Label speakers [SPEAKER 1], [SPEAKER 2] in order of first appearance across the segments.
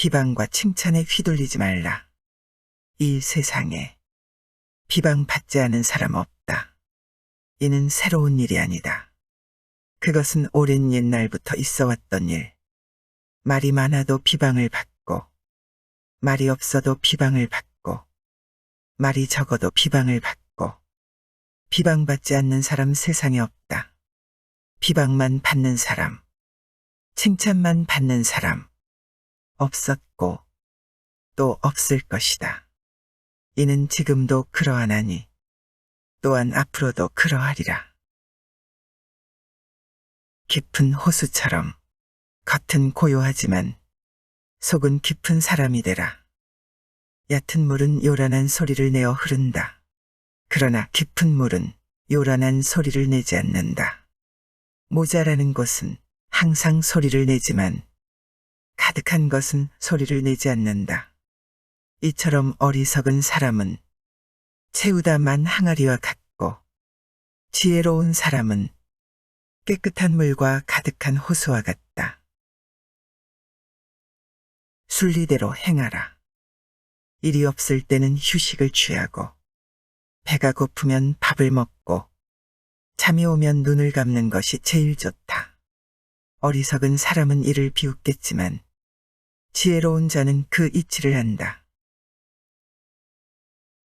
[SPEAKER 1] 비방과 칭찬에 휘둘리지 말라. 이 세상에 비방받지 않은 사람 없다. 이는 새로운 일이 아니다. 그것은 오랜 옛날부터 있어왔던 일. 말이 많아도 비방을 받고, 말이 없어도 비방을 받고, 말이 적어도 비방을 받고, 비방받지 않는 사람 세상에 없다. 비방만 받는 사람, 칭찬만 받는 사람, 없었고 또 없을 것이다. 이는 지금도 그러하나니 또한 앞으로도 그러하리라. 깊은 호수처럼 겉은 고요하지만 속은 깊은 사람이 되라. 얕은 물은 요란한 소리를 내어 흐른다. 그러나 깊은 물은 요란한 소리를 내지 않는다. 모자라는 곳은 항상 소리를 내지만 가득한 것은 소리를 내지 않는다. 이처럼 어리석은 사람은 채우다만 항아리와 같고, 지혜로운 사람은 깨끗한 물과 가득한 호수와 같다. 순리대로 행하라. 일이 없을 때는 휴식을 취하고, 배가 고프면 밥을 먹고, 잠이 오면 눈을 감는 것이 제일 좋다. 어리석은 사람은 이를 비웃겠지만 지혜로운 자는 그 이치를 한다.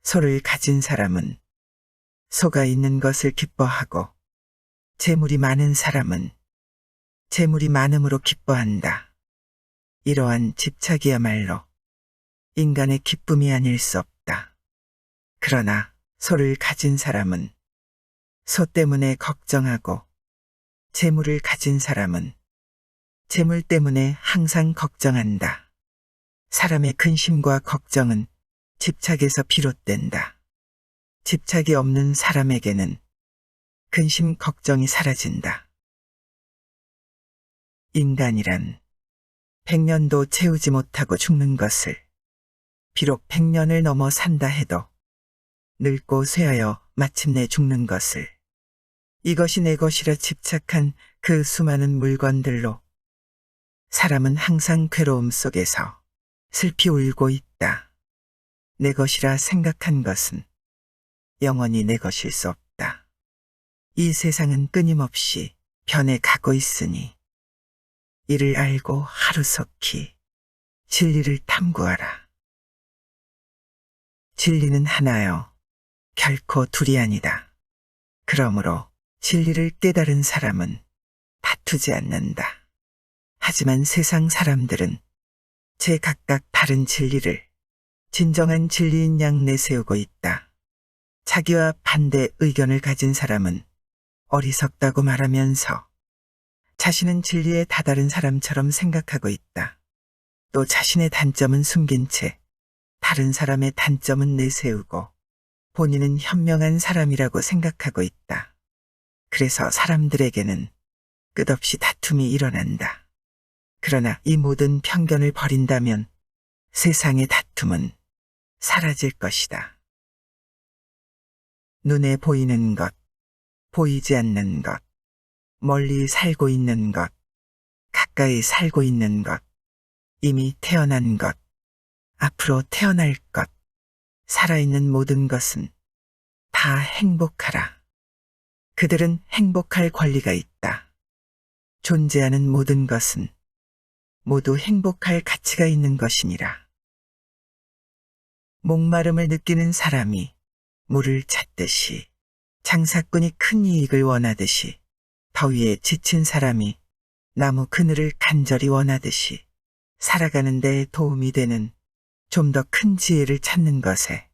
[SPEAKER 1] 소를 가진 사람은 소가 있는 것을 기뻐하고, 재물이 많은 사람은 재물이 많음으로 기뻐한다. 이러한 집착이야말로 인간의 기쁨이 아닐 수 없다. 그러나 소를 가진 사람은 소 때문에 걱정하고, 재물을 가진 사람은 재물 때문에 항상 걱정한다. 사람의 근심과 걱정은 집착에서 비롯된다. 집착이 없는 사람에게는 근심, 걱정이 사라진다. 인간이란 100년도 채우지 못하고 죽는 것을, 비록 100년을 넘어 산다 해도 늙고 쇠하여 마침내 죽는 것을, 이것이 내 것이라 집착한 그 수많은 물건들로 사람은 항상 괴로움 속에서 슬피 울고 있다. 내 것이라 생각한 것은 영원히 내 것일 수 없다. 이 세상은 끊임없이 변해가고 있으니 이를 알고 하루속히 진리를 탐구하라. 진리는 하나요, 결코 둘이 아니다. 그러므로 진리를 깨달은 사람은 다투지 않는다. 하지만 세상 사람들은 제각각 다른 진리를 진정한 진리인 양 내세우고 있다. 자기와 반대 의견을 가진 사람은 어리석다고 말하면서 자신은 진리에 다다른 사람처럼 생각하고 있다. 또 자신의 단점은 숨긴 채 다른 사람의 단점은 내세우고 본인은 현명한 사람이라고 생각하고 있다. 그래서 사람들에게는 끝없이 다툼이 일어난다. 그러나 이 모든 편견을 버린다면 세상의 다툼은 사라질 것이다. 눈에 보이는 것, 보이지 않는 것, 멀리 살고 있는 것, 가까이 살고 있는 것, 이미 태어난 것, 앞으로 태어날 것, 살아있는 모든 것은 다 행복하라. 그들은 행복할 권리가 있다. 존재하는 모든 것은 모두 행복할 가치가 있는 것이니라. 목마름을 느끼는 사람이 물을 찾듯이, 장사꾼이 큰 이익을 원하듯이, 더위에 지친 사람이 나무 그늘을 간절히 원하듯이 살아가는 데 도움이 되는 좀 더 큰 지혜를 찾는 것에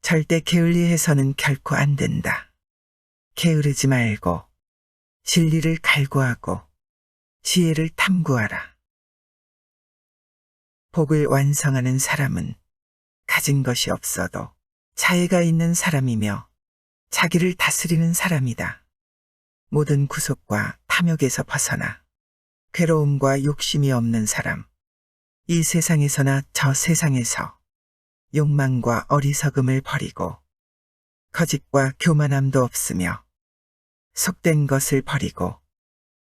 [SPEAKER 1] 절대 게을리해서는 결코 안 된다. 게으르지 말고 진리를 갈구하고 지혜를 탐구하라. 복을 완성하는 사람은 가진 것이 없어도 자애가 있는 사람이며 자기를 다스리는 사람이다. 모든 구속과 탐욕에서 벗어나 괴로움과 욕심이 없는 사람, 이 세상에서나 저 세상에서 욕망과 어리석음을 버리고 거짓과 교만함도 없으며 속된 것을 버리고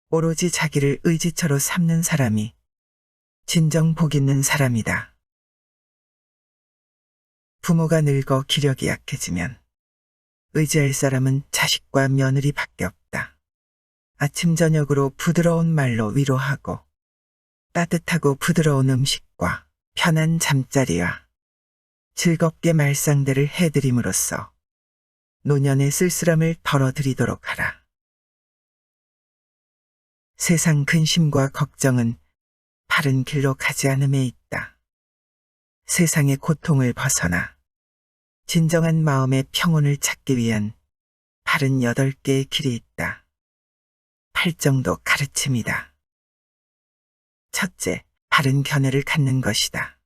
[SPEAKER 1] 오로지 자기를 의지처로 삼는 사람이 진정 복 있는 사람이다. 부모가 늙어 기력이 약해지면 의지할 사람은 자식과 며느리밖에 없다. 아침 저녁으로 부드러운 말로 위로하고 따뜻하고 부드러운 음식과 편한 잠자리와 즐겁게 말상대를 해드림으로써 노년의 쓸쓸함을 덜어드리도록 하라. 세상 근심과 걱정은 바른 길로 가지 않음에 있다. 세상의 고통을 벗어나 진정한 마음의 평온을 찾기 위한 바른 8개의 길이 있다. 팔정도 가르침이다. 첫째, 바른 견해를 갖는 것이다.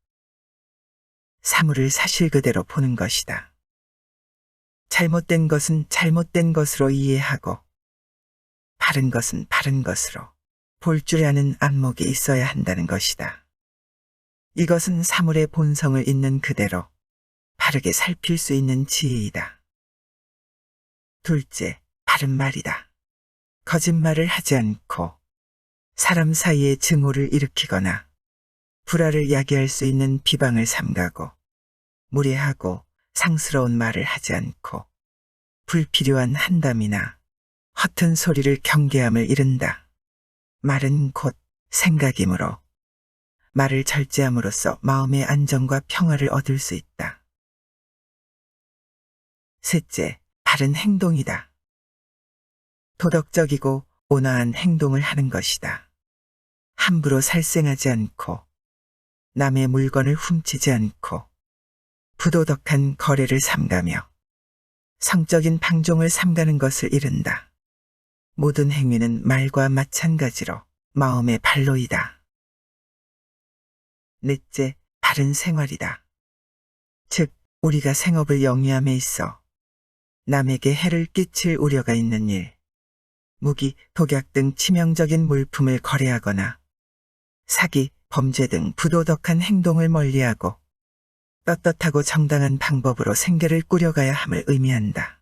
[SPEAKER 1] 사물을 사실 그대로 보는 것이다. 잘못된 것은 잘못된 것으로 이해하고 바른 것은 바른 것으로 볼 줄 아는 안목이 있어야 한다는 것이다. 이것은 사물의 본성을 있는 그대로 바르게 살필 수 있는 지혜이다. 둘째, 바른 말이다. 거짓말을 하지 않고 사람 사이에 증오를 일으키거나 불화를 야기할 수 있는 비방을 삼가고 무례하고 상스러운 말을 하지 않고 불필요한 한담이나 허튼 소리를 경계함을 이른다. 말은 곧 생각이므로 말을 절제함으로써 마음의 안정과 평화를 얻을 수 있다. 셋째, 바른 행동이다. 도덕적이고 온화한 행동을 하는 것이다. 함부로 살생하지 않고 남의 물건을 훔치지 않고 부도덕한 거래를 삼가며 성적인 방종을 삼가는 것을 이른다. 모든 행위는 말과 마찬가지로 마음의 발로이다. 넷째, 바른 생활이다. 즉, 우리가 생업을 영위함에 있어 남에게 해를 끼칠 우려가 있는 일, 무기, 독약 등 치명적인 물품을 거래하거나 사기, 범죄 등 부도덕한 행동을 멀리하고 떳떳하고 정당한 방법으로 생계를 꾸려가야 함을 의미한다.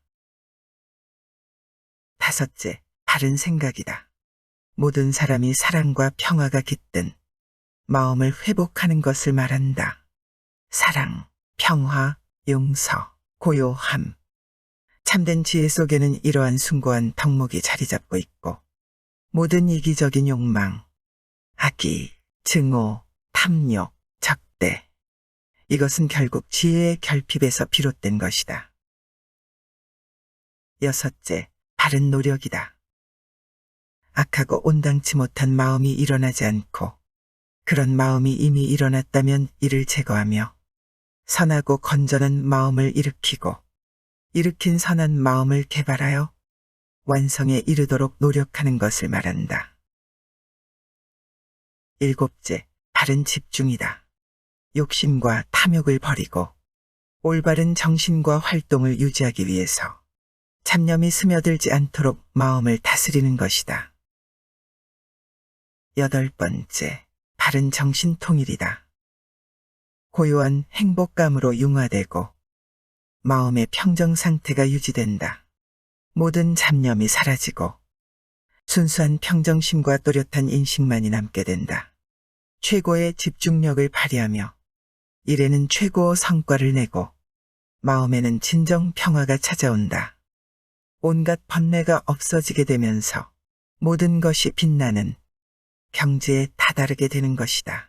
[SPEAKER 1] 다섯째, 바른 생각이다. 모든 사람이 사랑과 평화가 깃든 마음을 회복하는 것을 말한다. 사랑, 평화, 용서, 고요함. 참된 지혜 속에는 이러한 숭고한 덕목이 자리 잡고 있고 모든 이기적인 욕망, 악의, 증오, 탐욕, 적대. 이것은 결국 지혜의 결핍에서 비롯된 것이다. 여섯째, 바른 노력이다. 악하고 온당치 못한 마음이 일어나지 않고 그런 마음이 이미 일어났다면 이를 제거하며 선하고 건전한 마음을 일으키고 일으킨 선한 마음을 개발하여 완성에 이르도록 노력하는 것을 말한다. 일곱째, 바른 집중이다. 욕심과 탐욕을 버리고 올바른 정신과 활동을 유지하기 위해서 잡념이 스며들지 않도록 마음을 다스리는 것이다. 여덟 번째, 바른 정신통일이다. 고요한 행복감으로 융화되고 마음의 평정 상태가 유지된다. 모든 잡념이 사라지고 순수한 평정심과 또렷한 인식만이 남게 된다. 최고의 집중력을 발휘하며 일에는 최고의 성과를 내고 마음에는 진정 평화가 찾아온다. 온갖 번뇌가 없어지게 되면서 모든 것이 빛나는 경지에 다다르게 되는 것이다.